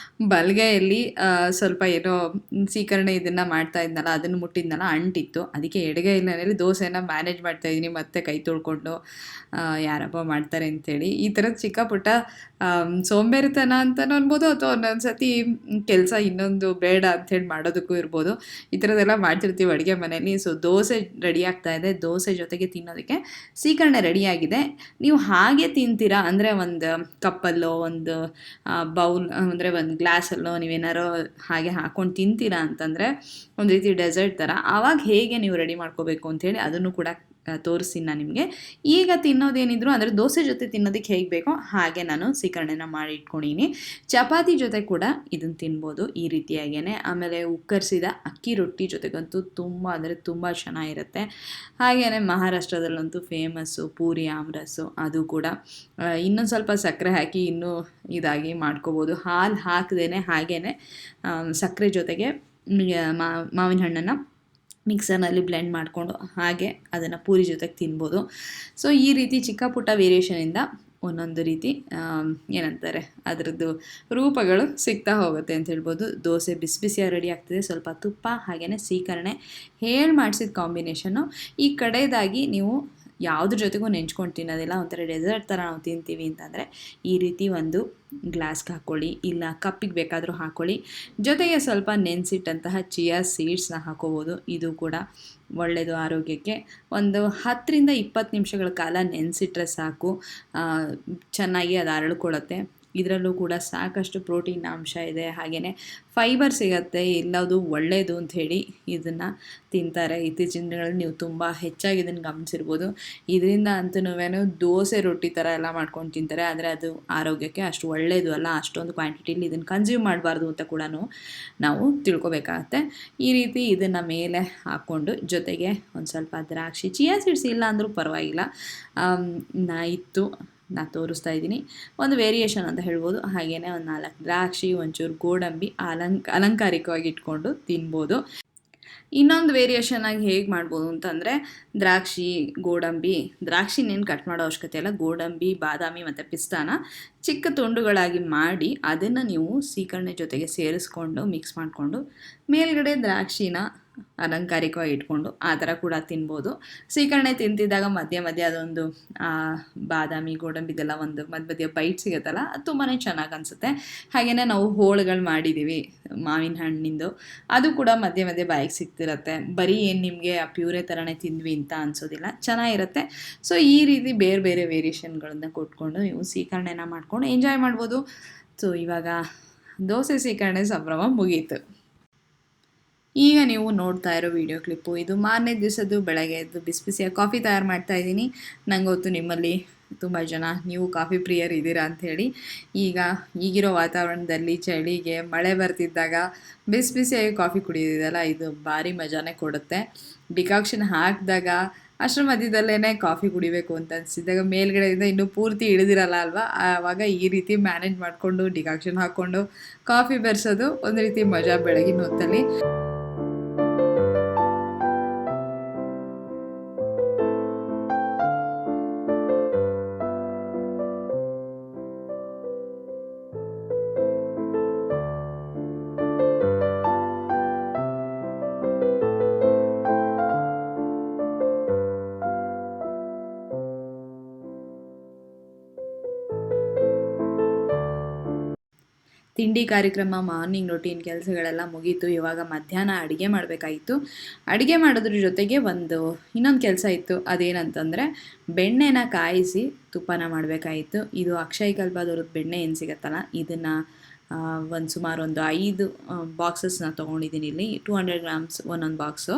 ಬಲಗೈಯಲ್ಲಿ ಸ್ವಲ್ಪ ಏನೋ ಸೀಕರಣೆ ಇದನ್ನು ಮಾಡ್ತಾ ಇದ್ನಲ್ಲ, ಅದನ್ನು ಮುಟ್ಟಿದ್ನಲ್ಲ, ಅಂಟಿತ್ತು. ಅದಕ್ಕೆ ಎಡಗೈನಲ್ಲಿ ದೋಸೆನ ಮ್ಯಾನೇಜ್ ಮಾಡ್ತಾಯಿದ್ದೀನಿ, ಮತ್ತೆ ಕೈ ತೊಳ್ಕೊಂಡು ಯಾರಪ್ಪ ಮಾಡ್ತಾರೆ ಅಂಥೇಳಿ. ಈ ಥರದ ಚಿಕ್ಕ ಪುಟ್ಟ ಸೋಂಬೇರಿತನ ಅಂತಲೂ ಅನ್ಬೋದು, ಅಥವಾ ಒಂದೊಂದು ಸತಿ ಕೆಲಸ ಇನ್ನೊಂದು ಬೇಡ ಅಂಥೇಳಿ ಮಾಡೋದಕ್ಕೂ ಇರ್ಬೋದು. ಈ ಥರದ್ದೆಲ್ಲ ಮಾಡ್ತಿರ್ತೀವಿ ಅಡುಗೆ ಮನೆಯಲ್ಲಿ. ಸೊ ದೋಸೆ ರೆಡಿ ಆಗ್ತಾ ಇದೆ. ದೋಸೆ ಜೊತೆಗೆ ತಿನ್ನೋದಕ್ಕೆ ಸೀಕರಣೆ ರೆಡಿಯಾಗಿದೆ. ನೀವು ಹಾಗೆ ತಿಂತೀರಾ ಅಂದರೆ ಒಂದು ಕಪ್ಪಲ್ಲೋ, ಒಂದು ಬೌಲ್ ಅಂದರೆ ಒಂದು ಗ್ಲಾಸಲ್ಲೋ ನೀವೇನಾರೋ ಹಾಗೆ ಹಾಕ್ಕೊಂಡು ತಿಂತೀರಾ ಅಂತಂದರೆ ಒಂದು ರೀತಿ ಡೆಸರ್ಟ್ ಥರ, ಆವಾಗ ಹೇಗೆ ನೀವು ರೆಡಿ ಮಾಡ್ಕೋಬೇಕು ಅಂಥೇಳಿ ಅದನ್ನು ಕೂಡ ತೋರಿಸ್ತೀನಿ ನಾನು ನಿಮಗೆ. ಈಗ ತಿನ್ನೋದೇನಿದ್ರು ಅಂದರೆ ದೋಸೆ ಜೊತೆ ತಿನ್ನೋದಕ್ಕೆ ಹೇಗೆ ಬೇಕೋ ಹಾಗೆ ನಾನು ಸೀಕರಣೆನ ಮಾಡಿ ಇಟ್ಕೊಂಡಿನಿ. ಚಪಾತಿ ಜೊತೆ ಕೂಡ ಇದನ್ನು ತಿನ್ಬೋದು ಈ ರೀತಿಯಾಗೇ. ಆಮೇಲೆ ಉಕ್ಕರಿಸಿದ ಅಕ್ಕಿ ರೊಟ್ಟಿ ಜೊತೆಗಂತೂ ತುಂಬ ಅಂದರೆ ತುಂಬ ಚೆನ್ನಾಗಿರುತ್ತೆ. ಹಾಗೆಯೇ ಮಹಾರಾಷ್ಟ್ರದಲ್ಲಂತೂ ಫೇಮಸ್ಸು ಪೂರಿ ಆಮ್ರಸ್ಸು, ಅದು ಕೂಡ ಇನ್ನೊಂದು ಸ್ವಲ್ಪ ಸಕ್ಕರೆ ಹಾಕಿ ಇನ್ನೂ ಇದಾಗಿ ಮಾಡ್ಕೋಬೋದು. ಹಾಲು ಹಾಕದೇ ಹಾಗೇ ಸಕ್ಕರೆ ಜೊತೆಗೆ ಮಾವಿನ ಹಣ್ಣನ್ನು ಮಿಕ್ಸರ್ನಲ್ಲಿ ಬ್ಲೆಂಡ್ ಮಾಡಿಕೊಂಡು ಹಾಗೆ ಅದನ್ನು ಪೂರಿ ಜೊತೆಗೆ ತಿನ್ಬೋದು. ಸೊ ಈ ರೀತಿ ಚಿಕ್ಕ ಪುಟ್ಟ ವೇರಿಯೇಷನಿಂದ ಒಂದೊಂದು ರೀತಿ ಏನಂತಾರೆ ಅದರದ್ದು ರೂಪಗಳು ಸಿಗ್ತಾ ಹೋಗುತ್ತೆ ಅಂತ ಹೇಳ್ಬೋದು. ದೋಸೆ ಬಿಸಿ ಬಿಸಿಯಾಗಿ ರೆಡಿ ಆಗ್ತದೆ. ಸ್ವಲ್ಪ ತುಪ್ಪ ಹಾಗೆಯೇ ಸೀಕರಣೆ ಮಾಡಿಸಿದ ಕಾಂಬಿನೇಷನ್ನು. ಈ ಕಡೆಯದಾಗಿ ನೀವು ಯಾವುದ್ರ ಜೊತೆಗೂ ನೆಂಚ್ಕೊಂಡು ತಿನ್ನೋದಿಲ್ಲ, ಒಂಥರ ಡೆಸರ್ಟ್ ಥರ ನಾವು ತಿಂತೀವಿ ಅಂತಂದರೆ ಈ ರೀತಿ ಒಂದು ಗ್ಲಾಸ್ಗೆ ಹಾಕ್ಕೊಳ್ಳಿ, ಇಲ್ಲ ಕಪ್ಪಿಗೆ ಬೇಕಾದರೂ ಹಾಕ್ಕೊಳ್ಳಿ. ಜೊತೆಗೆ ಸ್ವಲ್ಪ ನೆನೆಸಿಟ್ಟಂತಹ ಚಿಯಾ ಸೀಡ್ಸ್ನ ಹಾಕೋಬೋದು. ಇದು ಕೂಡ ಒಳ್ಳೆಯದು ಆರೋಗ್ಯಕ್ಕೆ. ಒಂದು 10ರಿಂದ 20 ನಿಮಿಷಗಳ ಕಾಲ ನೆನೆಸಿಟ್ರೆ ಸಾಕು, ಚೆನ್ನಾಗಿ ಅದು ಅರಳ್ಕೊಳ್ಳುತ್ತೆ. ಇದರಲ್ಲೂ ಕೂಡ ಸಾಕಷ್ಟು ಪ್ರೋಟೀನ್ ಅಂಶ ಇದೆ, ಹಾಗೆಯೇ ಫೈಬರ್ ಸಿಗುತ್ತೆ. ಎಲ್ಲದು ಒಳ್ಳೆಯದು ಅಂಥೇಳಿ ಇದನ್ನು ತಿಂತಾರೆ. ಇತ್ತೀಚಿನ ದಿನಗಳಲ್ಲಿ ನೀವು ತುಂಬ ಹೆಚ್ಚಾಗಿ ಇದನ್ನು ಗಮನಿಸಿರ್ಬೋದು. ಇದರಿಂದ ಅಂತೂ ದೋಸೆ ರೊಟ್ಟಿ ಥರ ಎಲ್ಲ ಮಾಡ್ಕೊಂಡು ತಿಂತಾರೆ, ಆದರೆ ಅದು ಆರೋಗ್ಯಕ್ಕೆ ಅಷ್ಟು ಒಳ್ಳೆಯದು ಅಲ್ಲ. ಅಷ್ಟೊಂದು ಕ್ವಾಂಟಿಟಿಲಿ ಇದನ್ನು ಕನ್ಸ್ಯೂಮ್ ಮಾಡಬಾರ್ದು ಅಂತ ಕೂಡ ನಾವು ತಿಳ್ಕೊಬೇಕಾಗತ್ತೆ. ಈ ರೀತಿ ಇದನ್ನು ಮೇಲೆ ಹಾಕ್ಕೊಂಡು ಜೊತೆಗೆ ಒಂದು ಸ್ವಲ್ಪ ದ್ರಾಕ್ಷಿ, ಚಿಯಾ ಸೀಡ್ಸ್ ಇಲ್ಲ ಅಂದರೂ ಪರವಾಗಿಲ್ಲ, ನಾನು ತೋರಿಸ್ತಾ ಇದ್ದೀನಿ, ಒಂದು ವೇರಿಯೇಷನ್ ಅಂತ ಹೇಳ್ಬೋದು. ಹಾಗೆಯೇ ಒಂದು 4 ದ್ರಾಕ್ಷಿ, ಒಂಚೂರು ಗೋಡಂಬಿ ಅಲಂಕಾರಿಕವಾಗಿ ಇಟ್ಕೊಂಡು ತಿನ್ಬೋದು. ಇನ್ನೊಂದು ವೇರಿಯೇಷನ್ ಆಗಿ ಹೇಗೆ ಮಾಡ್ಬೋದು ಅಂತಂದರೆ ದ್ರಾಕ್ಷಿನೇನು ಕಟ್ ಮಾಡೋ ಅವಶ್ಯಕತೆ ಇಲ್ಲ. ಗೋಡಂಬಿ, ಬಾದಾಮಿ ಮತ್ತು ಪಿಸ್ತಾನ ಚಿಕ್ಕ ತುಂಡುಗಳಾಗಿ ಮಾಡಿ ಅದನ್ನು ನೀವು ಸೀಕರಣೆ ಜೊತೆಗೆ ಸೇರಿಸ್ಕೊಂಡು ಮಿಕ್ಸ್ ಮಾಡಿಕೊಂಡು ಮೇಲ್ಗಡೆ ದ್ರಾಕ್ಷಿನ ಅಲಂಕಾರಿಕವಾಗಿ ಇಟ್ಕೊಂಡು ಆ ಥರ ಕೂಡ ತಿನ್ಬೋದು. ಸೀಕರಣೆ ತಿಂತಿದ್ದಾಗ ಮಧ್ಯೆ ಮಧ್ಯೆ ಅದೊಂದು ಬಾದಾಮಿ, ಗೋಡಂಬಿದೆಲ್ಲ ಒಂದು ಮಧ್ಯ ಬೈಟ್ ಸಿಗುತ್ತಲ್ಲ, ಅದು ತುಂಬಾ ಚೆನ್ನಾಗಿ ಅನಿಸುತ್ತೆ. ಹಾಗೆಯೇ ನಾವು ಹೋಳುಗಳು ಮಾಡಿದ್ದೀವಿ ಮಾವಿನ ಹಣ್ಣಿಂದು, ಅದು ಕೂಡ ಮಧ್ಯೆ ಮಧ್ಯೆ ಬಾಯಿಗೆ ಸಿಗ್ತಿರತ್ತೆ. ಬರೀ ಏನು ನಿಮಗೆ ಆ ಪ್ಯೂರೆ ಥರನೇ ತಿಂದ್ವಿ ಅಂತ ಅನಿಸೋದಿಲ್ಲ, ಚೆನ್ನಾಗಿರುತ್ತೆ. ಸೊ ಈ ರೀತಿ ಬೇರೆ ಬೇರೆ ವೇರಿಯೇಷನ್ಗಳನ್ನು ಕೊಟ್ಕೊಂಡು ನೀವು ಸೀಕರಣೆನ ಮಾಡ್ಕೊಂಡು ಎಂಜಾಯ್ ಮಾಡ್ಬೋದು. ಸೊ ಇವಾಗ ದೋಸೆ ಸೀಕರಣೆ ಸಂಭ್ರಮ ಮುಗೀತು. ಈಗ ನೀವು ನೋಡ್ತಾ ಇರೋ ವಿಡಿಯೋ ಕ್ಲಿಪ್ಪು ಇದು ಮಾರನೇ ದಿವಸದ್ದು ಬೆಳಗ್ಗೆ ಎದ್ದು ಬಿಸಿ ಬಿಸಿಯಾಗಿ ಕಾಫಿ ತಯಾರು ಮಾಡ್ತಾ ಇದ್ದೀನಿ. ನಂಗೆ ಗೊತ್ತು ನಿಮ್ಮಲ್ಲಿ ತುಂಬ ಜನ ನೀವು ಕಾಫಿ ಪ್ರಿಯರ್ ಇದ್ದೀರಾ ಅಂಥೇಳಿ. ಈಗಿರೋ ವಾತಾವರಣದಲ್ಲಿ ಚಳಿಗೆ ಮಳೆ ಬರ್ತಿದ್ದಾಗ ಬಿಸಿ ಬಿಸಿಯಾಗಿ ಕಾಫಿ ಕುಡಿಯೋದಿದೆಯಲ್ಲ, ಇದು ಭಾರಿ ಮಜಾನೇ ಕೊಡುತ್ತೆ. ಡಿಕಾಕ್ಷನ್ ಹಾಕಿದಾಗ ಅಷ್ಟರ ಮಧ್ಯದಲ್ಲೇ ಕಾಫಿ ಕುಡಿಬೇಕು ಅಂತ ಅನಿಸಿದಾಗ ಮೇಲ್ಗಡೆಯಿಂದ ಇನ್ನೂ ಪೂರ್ತಿ ಇಳಿದಿರಲ್ಲ ಅಲ್ವಾ, ಆವಾಗ ಈ ರೀತಿ ಮ್ಯಾನೇಜ್ ಮಾಡಿಕೊಂಡು ಡಿಕಾಕ್ಷನ್ ಹಾಕ್ಕೊಂಡು ಕಾಫಿ ಬೆರೆಸೋದು ಒಂದು ರೀತಿ ಮಜಾ ಬೆಳಗಿನ ಹೊತ್ತಲ್ಲಿ. ತಿಂಡಿ ಕಾರ್ಯಕ್ರಮ, ಮಾರ್ನಿಂಗ್ ರೊಟೀನ್ ಕೆಲಸಗಳೆಲ್ಲ ಮುಗೀತು. ಇವಾಗ ಮಧ್ಯಾಹ್ನ ಅಡುಗೆ ಮಾಡಬೇಕಾಗಿತ್ತು. ಅಡುಗೆ ಮಾಡೋದ್ರ ಜೊತೆಗೆ ಇನ್ನೊಂದು ಕೆಲಸ ಇತ್ತು. ಅದೇನಂತಂದರೆ ಬೆಣ್ಣೆನ ಕಾಯಿಸಿ ತುಪ್ಪನ ಮಾಡಬೇಕಾಗಿತ್ತು. ಇದು ಅಕ್ಷಯಕಲ್ಪದವ್ರದ್ದು ಬೆಣ್ಣೆ ಏನು ಸಿಗುತ್ತಲ್ಲ, ಇದನ್ನು ಸುಮಾರು ಒಂದು 5 ಬಾಕ್ಸಸ್ನ ತೊಗೊಂಡಿದ್ದೀನಿ. ಇಲ್ಲಿ 200 ಗ್ರಾಮ್ಸ್ ಒಂದೊಂದು ಬಾಕ್ಸು.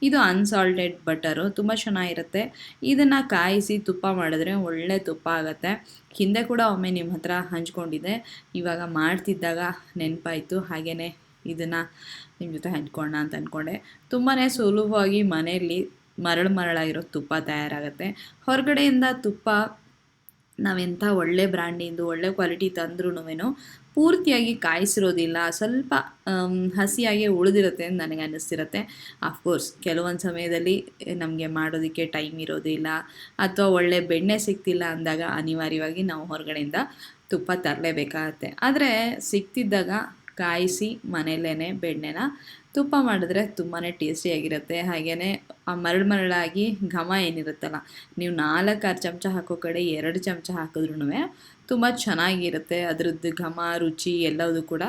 ಇದು ಅನ್ಸಾಲ್ಟೆಡ್ ಬಟರು, ತುಂಬ ಚೆನ್ನಾಗಿರುತ್ತೆ. ಇದನ್ನು ಕಾಯಿಸಿ ತುಪ್ಪ ಮಾಡಿದ್ರೆ ಒಳ್ಳೆ ತುಪ್ಪ ಆಗುತ್ತೆ. ಹಿಂದೆ ಕೂಡ ಒಮ್ಮೆ ನಿಮ್ಮ ಹತ್ರ ಹಂಚ್ಕೊಂಡಿದ್ದೆ, ಇವಾಗ ಮಾಡ್ತಿದ್ದಾಗ ನೆನಪಾಯಿತು. ಹಾಗೆಯೇ ಇದನ್ನು ನಿಮ್ಮ ಜೊತೆ ಹಂಚ್ಕೊಳ್ಳೋಣ ಅಂತ ಅಂದ್ಕೊಂಡೆ. ತುಂಬಾ ಸುಲಭವಾಗಿ ಮನೆಯಲ್ಲಿ ಮರಳಾಗಿರೋ ತುಪ್ಪ ತಯಾರಾಗುತ್ತೆ. ಹೊರಗಡೆಯಿಂದ ತುಪ್ಪ ನಾವೆಂಥ ಒಳ್ಳೆ ಬ್ರ್ಯಾಂಡಿಂದು ಒಳ್ಳೆ ಕ್ವಾಲಿಟಿ ತಂದ್ರೂ ಪೂರ್ತಿಯಾಗಿ ಕಾಯಿಸಿರೋದಿಲ್ಲ, ಸ್ವಲ್ಪ ಹಸಿಯಾಗೆ ಉಳಿದಿರುತ್ತೆ ಅಂತ ನನಗೆ ಅನ್ನಿಸ್ತಿರುತ್ತೆ. ಅಫ್ಕೋರ್ಸ್ ಕೆಲವೊಂದು ಸಮಯದಲ್ಲಿ ನಮಗೆ ಮಾಡೋದಕ್ಕೆ ಟೈಮ್ ಇರೋದಿಲ್ಲ ಅಥವಾ ಒಳ್ಳೆ ಬೆಣ್ಣೆ ಸಿಗ್ತಿಲ್ಲ ಅಂದಾಗ ಅನಿವಾರ್ಯವಾಗಿ ನಾವು ಹೊರಗಡೆಯಿಂದ ತುಪ್ಪ ತರಲೇಬೇಕಾಗತ್ತೆ. ಆದರೆ ಸಿಗ್ತಿದ್ದಾಗ ಕಾಯಿಸಿ ಮನೆಯಲ್ಲೇ ಬೆಣ್ಣೆನ ತುಪ್ಪ ಮಾಡಿದ್ರೆ ತುಂಬಾ ಟೇಸ್ಟಿಯಾಗಿರುತ್ತೆ. ಹಾಗೆಯೇ ಆ ಮರಳಾಗಿ ಘಮ ಏನಿರುತ್ತಲ್ಲ, ನೀವು 4-6 ಚಮಚ ಹಾಕೋ ಕಡೆ 2 ಚಮಚ ಹಾಕಿದ್ರೂ ತುಂಬ ಚೆನ್ನಾಗಿರುತ್ತೆ. ಅದರದ್ದು ಘಮ ರುಚಿ ಎಲ್ಲವೂ ಕೂಡ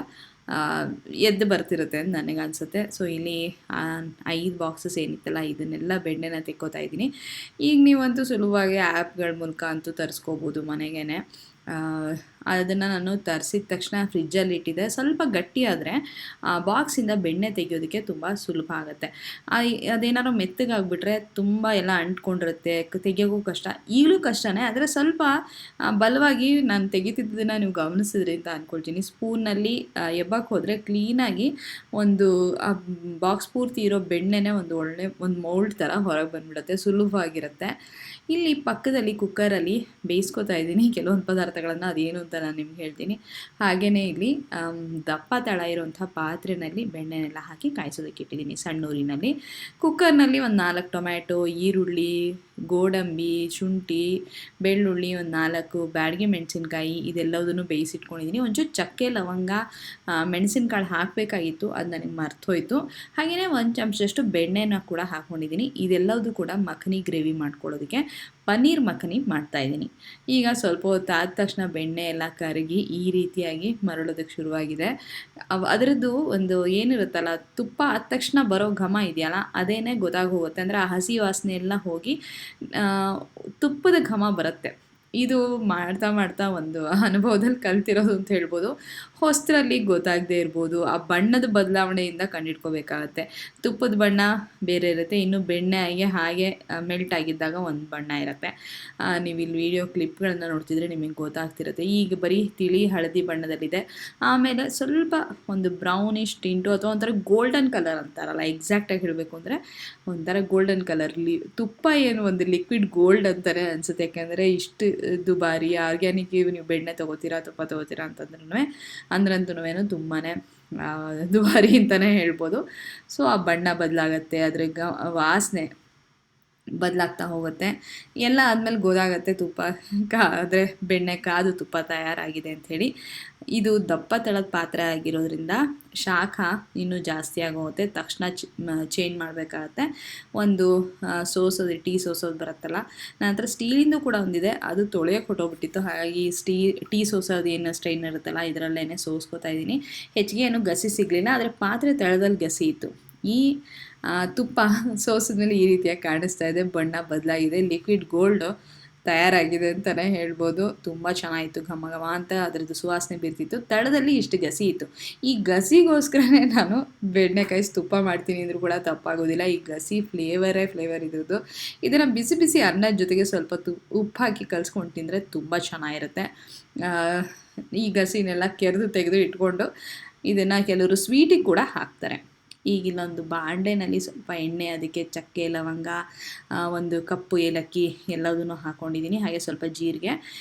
ಎದ್ದು ಬರ್ತಿರುತ್ತೆ ಅಂತ ನನಗೆ ಅನಿಸುತ್ತೆ. ಸೊ ಇಲ್ಲಿ 5 ಬಾಕ್ಸಸ್ ಏನಿತ್ತಲ್ಲ ಇದನ್ನೆಲ್ಲ ಬೆಣ್ಣೆನ ತೆಕ್ಕೋತಾ ಇದ್ದೀನಿ. ಈಗ ನೀವಂತೂ ಸುಲಭವಾಗಿ ಆ್ಯಪ್ಗಳ ಮೂಲಕ ಅಂತೂ ತರಿಸ್ಕೋಬೋದು ಮನೆಗೇ. ಅದನ್ನು ನಾನು ತರಿಸಿದ ತಕ್ಷಣ ಫ್ರಿಜ್ಜಲ್ಲಿ ಇಟ್ಟಿದ್ದೆ. ಸ್ವಲ್ಪ ಗಟ್ಟಿ ಆದರೆ ಬಾಕ್ಸಿಂದ ಬೆಣ್ಣೆ ತೆಗೆಯೋದಕ್ಕೆ ತುಂಬ ಸುಲಭ ಆಗುತ್ತೆ. ಅದೇನಾದ್ರು ಮೆತ್ತಗಾಗ್ಬಿಟ್ರೆ ತುಂಬ ಎಲ್ಲ ಅಂಟ್ಕೊಂಡಿರುತ್ತೆ, ತೆಗಿಯೋಕ್ಕೂ ಕಷ್ಟ. ಈಗಲೂ ಕಷ್ಟನೇ, ಆದರೆ ಸ್ವಲ್ಪ ಬಲವಾಗಿ ನಾನು ತೆಗಿತಿದ್ದನ್ನು ನೀವು ಗಮನಿಸಿದ್ರಿ ಅಂತ ಅಂದ್ಕೊಳ್ತೀನಿ. ಸ್ಪೂನಲ್ಲಿ ಎಬ್ಬಕ್ಕೆ ಹೋದರೆ ಕ್ಲೀನಾಗಿ ಒಂದು ಬಾಕ್ಸ್ ಪೂರ್ತಿ ಇರೋ ಬೆಣ್ಣೆನೇ ಒಂದು ಮೌಲ್ಡ್ ಥರ ಹೊರಗೆ ಬಂದುಬಿಡುತ್ತೆ, ಸುಲಭವಾಗಿರುತ್ತೆ. ಇಲ್ಲಿ ಪಕ್ಕದಲ್ಲಿ ಕುಕ್ಕರಲ್ಲಿ ಬೇಯಿಸ್ಕೊತಾ ಇದ್ದೀನಿ ಕೆಲವೊಂದು ಪದಾರ್ಥಗಳನ್ನು, ಅದೇನು ಅಂತ ನಾನು ನಿಮ್ಗೆ ಹೇಳ್ತೀನಿ. ಹಾಗೆಯೇ ಇಲ್ಲಿ ದಪ್ಪ ತಳ ಇರುವಂಥ ಪಾತ್ರೆಯಲ್ಲಿ ಬೆಣ್ಣೆನೆಲ್ಲ ಹಾಕಿ ಕಾಯಿಸೋದಕ್ಕೆ ಇಟ್ಟಿದ್ದೀನಿ ಸಣ್ಣ ಊರಿನಲ್ಲಿ. ಕುಕ್ಕರ್ನಲ್ಲಿ ಒಂದು 4 ಟೊಮ್ಯಾಟೊ, ಈರುಳ್ಳಿ, ಗೋಡಂಬಿ, ಶುಂಠಿ, ಬೆಳ್ಳುಳ್ಳಿ, ಒಂದು 4 ಬ್ಯಾಡಗಿ ಮೆಣಸಿನ್ಕಾಯಿ ಇದೆಲ್ಲದನ್ನು ಬೇಯಿಸಿಟ್ಕೊಂಡಿದ್ದೀನಿ. ಒಂಚೂರು ಚಕ್ಕೆ, ಲವಂಗ, ಮೆಣಸಿನ್ಕಾಳು ಹಾಕಬೇಕಾಗಿತ್ತು, ಅದು ನನಗೆ ಮರ್ತೋಯ್ತು. ಹಾಗೆಯೇ 1 ಚಮಚದಷ್ಟು ಬೆಣ್ಣೆನ ಕೂಡ ಹಾಕ್ಕೊಂಡಿದ್ದೀನಿ. ಇದೆಲ್ಲದೂ ಕೂಡ ಮಖನಿ ಗ್ರೇವಿ ಮಾಡ್ಕೊಳ್ಳೋದಕ್ಕೆ ಪನ್ನೀರ್ ಮಖನಿ ಮಾಡ್ತಾಯಿದ್ದೀನಿ. ಈಗ ಸ್ವಲ್ಪ ಹೊತ್ತು ಆದ ತಕ್ಷಣ ಬೆಣ್ಣೆ ಎಲ್ಲ ಕರಗಿ ಈ ರೀತಿಯಾಗಿ ಮರಳೋದಕ್ಕೆ ಶುರುವಾಗಿದೆ. ಅದರದ್ದು ಒಂದು ಏನಿರುತ್ತಲ್ಲ, ತುಪ್ಪ ಆದ ತಕ್ಷಣ ಬರೋ ಘಮ ಇದೆಯಲ್ಲ ಅದೇನೇ ಗೊತ್ತಾಗೋಗುತ್ತೆ. ಅಂದರೆ ಆ ಹಸಿ ವಾಸನೆ ಎಲ್ಲ ಹೋಗಿ ತುಪ್ಪದ ಘಮ ಬರುತ್ತೆ. ಇದು ಮಾಡ್ತಾ ಒಂದು ಅನುಭವದಲ್ಲಿ ಕಲ್ತಿರೋದು ಅಂತ ಹೇಳ್ಬೋದು. ಹೊಸರಲ್ಲಿ ಗೊತ್ತಾಗದೇ ಇರ್ಬೋದು. ಆ ಬಣ್ಣದ ಬದಲಾವಣೆಯಿಂದ ಕಂಡಿಡ್ಕೋಬೇಕಾಗತ್ತೆ. ತುಪ್ಪದ ಬಣ್ಣ ಬೇರೆ ಇರುತ್ತೆ, ಇನ್ನು ಬೆಣ್ಣೆ ಹಾಗೆ ಮೆಲ್ಟ್ ಆಗಿದ್ದಾಗ ಒಂದು ಬಣ್ಣ ಇರುತ್ತೆ. ನೀವು ಇಲ್ಲಿ ವಿಡಿಯೋ ಕ್ಲಿಪ್ಗಳನ್ನು ನೋಡ್ತಿದ್ರೆ ನಿಮಗೆ ಗೊತ್ತಾಗ್ತಿರುತ್ತೆ. ಈಗ ಬರೀ ತಿಳಿ ಹಳದಿ ಬಣ್ಣದಲ್ಲಿದೆ. ಆಮೇಲೆ ಸ್ವಲ್ಪ ಒಂದು ಬ್ರೌನಿಶ್ ಟಿಂಟು ಅಥವಾ ಒಂಥರ ಗೋಲ್ಡನ್ ಕಲರ್ ಅಂತಾರಲ್ಲ, ಎಕ್ಸಾಕ್ಟಾಗಿ ಹೇಳಬೇಕು ಅಂದರೆ ಒಂಥರ ಗೋಲ್ಡನ್ ಕಲರ್. ತುಪ್ಪ ಏನು ಒಂದು ಲಿಕ್ವಿಡ್ ಗೋಲ್ಡ್ ಅಂತಾನೆ ಅನಿಸುತ್ತೆ. ಯಾಕೆಂದರೆ ಇಷ್ಟು ದುಬಾರಿ ಆರ್ಗ್ಯಾನಿಕ್ ನೀವು ಬೆಣ್ಣೆ ತೊಗೋತೀರಾ, ತುಪ್ಪ ತೊಗೋತೀರಾ ಅಂದ್ರಂತೂ ತುಂಬಾ ದುಬಾರಿ ಅಂತಲೇ ಹೇಳ್ಬೋದು. ಸೊ ಆ ಬಣ್ಣ ಬದಲಾಗತ್ತೆ, ಅದ್ರ ವಾಸನೆ ಬದಲಾಗ್ತಾ ಹೋಗುತ್ತೆ. ಎಲ್ಲ ಆದಮೇಲೆ ಗೊತ್ತಾಗತ್ತೆ ತುಪ್ಪ ಆದರೆ ಬೆಣ್ಣೆ ಕಾದು ತುಪ್ಪ ತಯಾರಾಗಿದೆ ಅಂಥೇಳಿ. ಇದು ದಪ್ಪ ತಳದ ಪಾತ್ರೆ ಆಗಿರೋದ್ರಿಂದ ಶಾಖ ಇನ್ನೂ ಜಾಸ್ತಿ ಆಗೋಗುತ್ತೆ. ತಕ್ಷಣ ಚೇಂಜ್ ಮಾಡಬೇಕಾಗತ್ತೆ. ಒಂದು ಸೋಸೋದು, ಟೀ ಸೋಸೋದು ಬರುತ್ತಲ್ಲ, ನನ್ನ ಹತ್ರ ಸ್ಟೀಲಿಂದು ಕೂಡ ಒಂದಿದೆ, ಅದು ತೊಳೆಯೋಕೆ ಹೊಟ್ಟೋಗ್ಬಿಟ್ಟಿತ್ತು. ಹಾಗಾಗಿ ಟೀ ಸೋಸೋದು ಏನು ಸ್ಟ್ರೈನ್ ಇರುತ್ತಲ್ಲ ಇದರಲ್ಲೇ ಸೋಸ್ಕೋತಾ ಇದ್ದೀನಿ. ಹೆಚ್ಚಿಗೆ ಏನು ಗಸಿ ಸಿಗಲಿಲ್ಲ, ಆದರೆ ಪಾತ್ರೆ ತಳದಲ್ಲಿ ಗಸಿ ಇತ್ತು. ಈ ತುಪ್ಪ ಸೋಸಿದ್ಮೇಲೆ ಈ ರೀತಿಯಾಗಿ ಕಾಣಿಸ್ತಾ ಇದೆ, ಬಣ್ಣ ಬದಲಾಗಿದೆ, ಲಿಕ್ವಿಡ್ ಗೋಲ್ಡು ತಯಾರಾಗಿದೆ ಅಂತಲೇ ಹೇಳ್ಬೋದು. ತುಂಬ ಚೆನ್ನಾಗಿತ್ತು, ಘಮ ಘಮ ಅಂತ ಅದರದ್ದು ಸುವಾಸನೆ ಬೀರ್ತಿತ್ತು. ತಳದಲ್ಲಿ ಇಷ್ಟು ಗಸಿ ಇತ್ತು. ಈ ಗಸಿಗೋಸ್ಕರನೇ ನಾನು ಬೆಣ್ಣೆ ಕಾಯಿಸಿ ತುಪ್ಪ ಮಾಡ್ತೀನಿ ಅಂದರೂ ಕೂಡ ತಪ್ಪಾಗೋದಿಲ್ಲ. ಈ ಗಸಿ ಫ್ಲೇವರ್ ಇದ್ರದ್ದು. ಇದನ್ನು ಬಿಸಿ ಬಿಸಿ ಅನ್ನದ ಜೊತೆಗೆ ಸ್ವಲ್ಪ ಉಪ್ಪು ಹಾಕಿ ಕಲಿಸ್ಕೊಂಡು ತಿಂದರೆ ತುಂಬ ಚೆನ್ನಾಗಿರುತ್ತೆ. ಈ ಗಸಿನೆಲ್ಲ ಕೆರೆದು ತೆಗೆದು ಇಟ್ಕೊಂಡು ಇದನ್ನು ಕೆಲವರು ಸ್ವೀಟಿಗೆ ಕೂಡ ಹಾಕ್ತಾರೆ. ಈಗ ಇಲ್ಲೊಂದು ಬಾಂಡೆನಲ್ಲಿ ಸ್ವಲ್ಪ ಎಣ್ಣೆ, ಅದಕ್ಕೆ ಚಕ್ಕೆ, ಲವಂಗ, ಒಂದು ಕಪ್ಪು ಏಲಕ್ಕಿ ಎಲ್ಲದನ್ನು ಹಾಕ್ಕೊಂಡಿದ್ದೀನಿ. ಹಾಗೆ ಸ್ವಲ್ಪ ಜೀರಿಗೆ.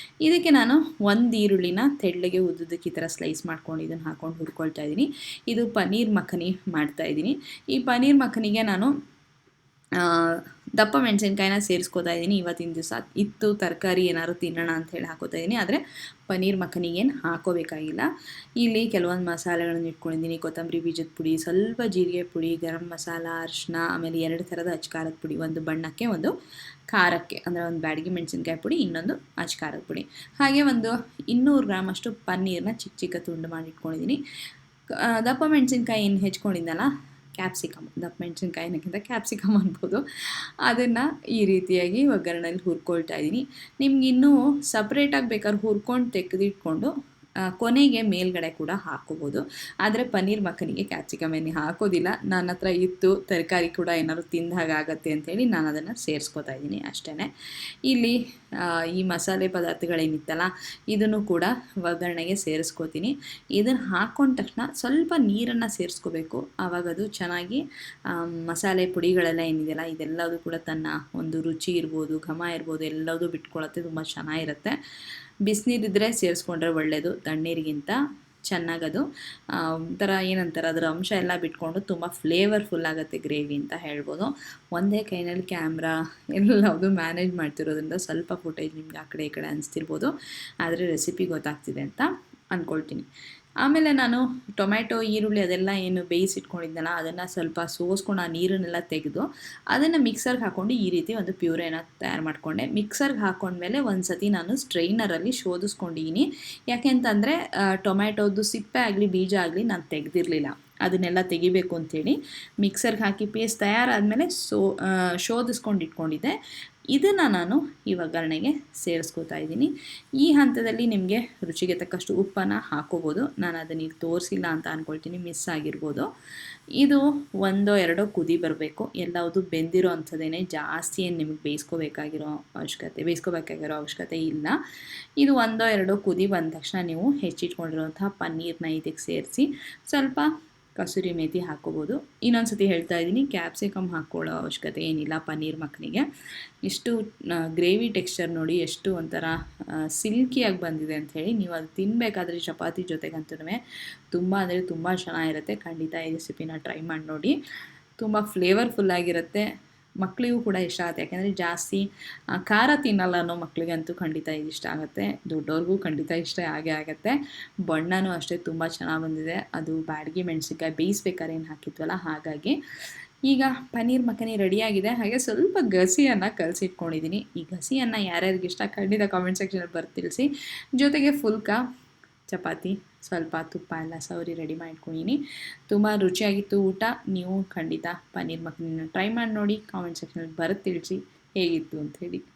ಇದಕ್ಕೆ ನಾನು 1 ಈರುಳ್ಳಿನ ತೆಳ್ಳಗೆ ಉದ್ದುದಕ್ಕೆ ಈ ಥರ ಸ್ಲೈಸ್ ಮಾಡ್ಕೊಂಡು ಇದನ್ನು ಹಾಕ್ಕೊಂಡು ಹುರ್ಕೊಳ್ತಾ ಇದ್ದೀನಿ. ಇದು ಪನ್ನೀರ್ ಮಖನಿ ಮಾಡ್ತಾಯಿದ್ದೀನಿ. ಈ ಪನ್ನೀರ್ ಮಖನಿಗೆ ನಾನು ದಪ್ಪ ಮೆಣಸಿನ್ಕಾಯಿನ ಸೇರಿಸ್ಕೋತಾ ಇದ್ದೀನಿ. ಇವತ್ತಿನ ದಿವಸ ಇತ್ತು ತರಕಾರಿ ಏನಾದ್ರು ತಿನ್ನೋಣ ಅಂತ ಹೇಳಿ ಹಾಕೋತಾ ಇದ್ದೀನಿ. ಆದರೆ ಪನ್ನೀರ್ ಮಖನಿಗೇನು ಹಾಕೋಬೇಕಾಗಿಲ್ಲ. ಇಲ್ಲಿ ಕೆಲವೊಂದು ಮಸಾಲೆಗಳನ್ನು ಇಟ್ಕೊಂಡಿದ್ದೀನಿ. ಕೊತ್ತಂಬರಿ ಬೀಜದ ಪುಡಿ, ಸ್ವಲ್ಪ ಜೀರಿಗೆ ಪುಡಿ, ಗರಂ ಮಸಾಲ, ಅರಿಶಿನ, ಆಮೇಲೆ 2 ಥರದ ಅಚ್ಕಾರದ ಪುಡಿ, ಒಂದು ಬಣ್ಣಕ್ಕೆ ಒಂದು ಖಾರಕ್ಕೆ, ಅಂದರೆ ಒಂದು ಬ್ಯಾಡಗಿ ಮೆಣಸಿನ್ಕಾಯಿ ಪುಡಿ, ಇನ್ನೊಂದು ಅಚ್ಕಾರದ ಪುಡಿ. ಹಾಗೆ ಒಂದು 200 ಗ್ರಾಮ್ ಅಷ್ಟು ಪನ್ನೀರನ್ನ ಚಿಕ್ಕ ಚಿಕ್ಕ ತುಂಡು ಮಾಡಿ ಇಟ್ಕೊಂಡಿದ್ದೀನಿ. ದಪ್ಪ ಮೆಣಸಿನ್ಕಾಯಿ ಏನು ಹೆಚ್ಕೊಂಡಿದ್ದಲ್ಲ, ಕ್ಯಾಪ್ಸಿಕಮ್, ದಪ್ಪ ಮೆಣಸಿನ್ಕಾಯಿನಕ್ಕಿಂತ ಕ್ಯಾಪ್ಸಿಕಮ್ ಅನ್ಬೋದು, ಅದನ್ನು ಈ ರೀತಿಯಾಗಿ ಒಗ್ಗರಣೆಯಲ್ಲಿ ಹುರ್ಕೊಳ್ತಾ ಇದ್ದೀನಿ. ನಿಮ್ಗೆ ಇನ್ನೂ ಸಪ್ರೇಟಾಗಿ ಬೇಕಾದ್ರೆ ಹುರ್ಕೊಂಡು ತೆಗೆದಿಟ್ಕೊಂಡು ಕೊನೆಗೆ ಮೇಲ್ಗಡೆ ಕೂಡ ಹಾಕ್ಕೋಬೋದು. ಆದರೆ ಪನ್ನೀರ್ ಮಖನಿಗೆ ಕ್ಯಾಪ್ಸಿಕಮ್ ಏನು ಹಾಕೋದಿಲ್ಲ. ನನ್ನ ಹತ್ರ ಇತ್ತು, ತರಕಾರಿ ಕೂಡ ಏನಾದ್ರು ತಿಂದ ಹಾಗಾಗತ್ತೆ ಅಂಥೇಳಿ ನಾನು ಅದನ್ನು ಸೇರಿಸ್ಕೊತಾ ಇದ್ದೀನಿ ಅಷ್ಟೇ. ಇಲ್ಲಿ ಈ ಮಸಾಲೆ ಪದಾರ್ಥಗಳೇನಿತ್ತಲ್ಲ ಇದನ್ನು ಕೂಡ ಒಗ್ಗರಣೆಗೆ ಸೇರಿಸ್ಕೋತೀನಿ. ಇದನ್ನು ಹಾಕ್ಕೊಂಡ ತಕ್ಷಣ ಸ್ವಲ್ಪ ನೀರನ್ನು ಸೇರಿಸ್ಕೋಬೇಕು. ಆವಾಗ ಅದು ಚೆನ್ನಾಗಿ ಮಸಾಲೆ ಪುಡಿಗಳೆಲ್ಲ ಏನಿದೆಯಲ್ಲ ಇದೆಲ್ಲದೂ ಕೂಡ ತನ್ನ ಒಂದು ರುಚಿ ಇರ್ಬೋದು, ಘಮ ಇರ್ಬೋದು, ಎಲ್ಲದೂ ಬಿಟ್ಕೊಳ್ಳುತ್ತೆ. ತುಂಬ ಚೆನ್ನಾಗಿರುತ್ತೆ. ಬಿಸಿನೀರಿದ್ದರೆ ಸೇರಿಸ್ಕೊಂಡ್ರೆ ಒಳ್ಳೆಯದು, ತಣ್ಣೀರಿಗಿಂತ ಚೆನ್ನಾಗದು ಒಂಥರ ಏನಂತಾರೆ ಅದರ ಅಂಶ ಎಲ್ಲ ಬಿಟ್ಕೊಂಡು ತುಂಬ ಫ್ಲೇವರ್ಫುಲ್ ಆಗುತ್ತೆ ಗ್ರೇವಿ ಅಂತ ಹೇಳ್ಬೋದು. ಒಂದೇ ಕೈನಲ್ಲಿ ಕ್ಯಾಮ್ರಾ ಎಲ್ಲವುದು ಮ್ಯಾನೇಜ್ ಮಾಡ್ತಿರೋದ್ರಿಂದ ಸ್ವಲ್ಪ ಫುಟೇಜ್ ನಿಮ್ಗೆ ಆ ಕಡೆ ಈ ಕಡೆ ಅನಿಸ್ತಿರ್ಬೋದು, ಆದರೆ ರೆಸಿಪಿ ಗೊತ್ತಾಗ್ತಿದೆ ಅಂತ ಅಂದ್ಕೊಳ್ತೀನಿ. ಆಮೇಲೆ ನಾನು ಟೊಮ್ಯಾಟೊ, ಈರುಳ್ಳಿ ಅದೆಲ್ಲ ಏನು ಬೇಯಿಸಿಟ್ಕೊಂಡಿದ್ನಲ್ಲ ಅದನ್ನು ಸ್ವಲ್ಪ ಸೋಸ್ಕೊಂಡು ಆ ನೀರನ್ನೆಲ್ಲ ತೆಗೆದು ಅದನ್ನು ಮಿಕ್ಸರ್ಗೆ ಹಾಕ್ಕೊಂಡು ಈ ರೀತಿ ಒಂದು ಪ್ಯೂರೇನ ತಯಾರು ಮಾಡಿಕೊಂಡೆ. ಮಿಕ್ಸರ್ಗೆ ಹಾಕ್ಕೊಂಡ್ಮೇಲೆ ಒಂದು ಸತಿ ನಾನು ಸ್ಟ್ರೈನರಲ್ಲಿ ಶೋಧಿಸ್ಕೊಂಡಿದ್ದೀನಿ. ಯಾಕೆ ಅಂತಂದರೆ ಟೊಮ್ಯಾಟೊದು ಸಿಪ್ಪೆ ಆಗಲಿ ಬೀಜ ಆಗಲಿ ನಾನು ತೆಗೆದಿರಲಿಲ್ಲ. ಅದನ್ನೆಲ್ಲ ತೆಗಿಬೇಕು ಅಂಥೇಳಿ ಮಿಕ್ಸರ್ಗೆ ಹಾಕಿ ಪೇಸ್ಟ್ ತಯಾರಾದಮೇಲೆ ಶೋಧಿಸ್ಕೊಂಡು ಇಟ್ಕೊಂಡಿದ್ದೆ. ಇದನ್ನು ನಾನು ಈ ಒಗ್ಗರಣೆಗೆ ಸೇರಿಸ್ಕೋತಾ ಇದ್ದೀನಿ. ಈ ಹಂತದಲ್ಲಿ ನಿಮಗೆ ರುಚಿಗೆ ತಕ್ಕಷ್ಟು ಉಪ್ಪನ್ನು ಹಾಕೋಬೋದು. ನಾನು ಅದನ್ನು ಈಗ ತೋರಿಸಿಲ್ಲ ಅಂತ ಅಂದ್ಕೊಳ್ತೀನಿ, ಮಿಸ್ ಆಗಿರ್ಬೋದು. ಇದು 1-2 ಕುದಿ ಬರಬೇಕು. ಎಲ್ಲವುದು ಬೆಂದಿರೋ ಅಂಥದ್ದೇನೆ, ಜಾಸ್ತಿ ಏನು ನಿಮಗೆ ಬೇಯಿಸ್ಕೋಬೇಕಾಗಿರೋ ಅವಶ್ಯಕತೆ ಇಲ್ಲ. ಇದು 1-2 ಕುದಿ ಬಂದ ತಕ್ಷಣ ನೀವು ಹೆಚ್ಚಿಟ್ಕೊಂಡಿರುವಂಥ ಪನ್ನೀರನ್ನ ಇದಕ್ಕೆ ಸೇರಿಸಿ ಸ್ವಲ್ಪ ಕಸೂರಿ ಮೇಥಿ ಹಾಕ್ಕೋಬೋದು. ಇನ್ನೊಂದು ಸತಿ ಹೇಳ್ತಾ ಇದ್ದೀನಿ, ಕ್ಯಾಪ್ಸಿಕಮ್ ಹಾಕ್ಕೊಳ್ಳೋ ಅವಶ್ಯಕತೆ ಏನಿಲ್ಲ ಪನ್ನೀರ್ ಮಖನಿಗೆ. ಇಷ್ಟು ಗ್ರೇವಿ ಟೆಕ್ಸ್ಚರ್ ನೋಡಿ ಎಷ್ಟು ಒಂಥರ ಸಿಲ್ಕಿಯಾಗಿ ಬಂದಿದೆ ಅಂಥೇಳಿ. ನೀವು ಅದು ತಿನ್ನಬೇಕಾದ್ರೆ ಚಪಾತಿ ಜೊತೆಗಂತೂ ತುಂಬ ಅಂದರೆ ತುಂಬ ಚೆನ್ನಾಗಿರುತ್ತೆ. ಖಂಡಿತ ಈ ರೆಸಿಪಿನ ಟ್ರೈ ಮಾಡಿ ನೋಡಿ. ತುಂಬ ಫ್ಲೇವರ್ಫುಲ್ಲಾಗಿರುತ್ತೆ, ಮಕ್ಕಳಿಗೂ ಕೂಡ ಇಷ್ಟ ಆಗುತ್ತೆ. ಯಾಕೆಂದರೆ ಜಾಸ್ತಿ ಖಾರ ತಿನ್ನಲ್ಲ ಅನ್ನೋ ಮಕ್ಕಳಿಗಂತೂ ಖಂಡಿತ ಇದು ಇಷ್ಟ ಆಗುತ್ತೆ, ದೊಡ್ಡವ್ರಿಗೂ ಖಂಡಿತ ಇಷ್ಟ ಆಗುತ್ತೆ. ಬಣ್ಣನೂ ಅಷ್ಟೇ ತುಂಬ ಚೆನ್ನಾಗಿ ಬಂದಿದೆ. ಅದು ಬ್ಯಾಡಗಿ ಮೆಣಸಿನ್ಕಾಯಿ ಬೇಯಿಸ್ಬೇಕಾದ್ರೆ ಏನು ಹಾಕಿದ್ವಲ್ಲ ಹಾಗಾಗಿ. ಈಗ ಪನ್ನೀರ್ ಮಖನಿ ರೆಡಿಯಾಗಿದೆ. ಹಾಗೆ ಸ್ವಲ್ಪ ಗಸಿಯನ್ನು ಕಲಸಿಟ್ಕೊಂಡಿದ್ದೀನಿ. ಈ ಗಸಿಯನ್ನು ಯಾರ್ಯಾರಿಗಿಷ್ಟ ಖಂಡಿತ ಕಾಮೆಂಟ್ ಸೆಕ್ಷನಲ್ಲಿ ಬರ್ದು ತಿಳಿಸಿ. ಜೊತೆಗೆ ಫುಲ್ಕ ಚಪಾತಿ, ಸ್ವಲ್ಪ ತುಪ್ಪ ಎಲ್ಲ ಸವರಿ ರೆಡಿ ಮಾಡ್ಕೊಂಡಿನಿ. ತುಂಬ ರುಚಿಯಾಗಿತ್ತು ಊಟ. ನೀವು ಖಂಡಿತ ಪನ್ನೀರ್ ಮಖನಿನ ಟ್ರೈ ಮಾಡಿ ನೋಡಿ. ಕಾಮೆಂಟ್ ಸೆಕ್ಷನಲ್ಲಿ ಬರೆದು ತಿಳಿಸಿ ಹೇಗಿತ್ತು ಅಂಥೇಳಿ.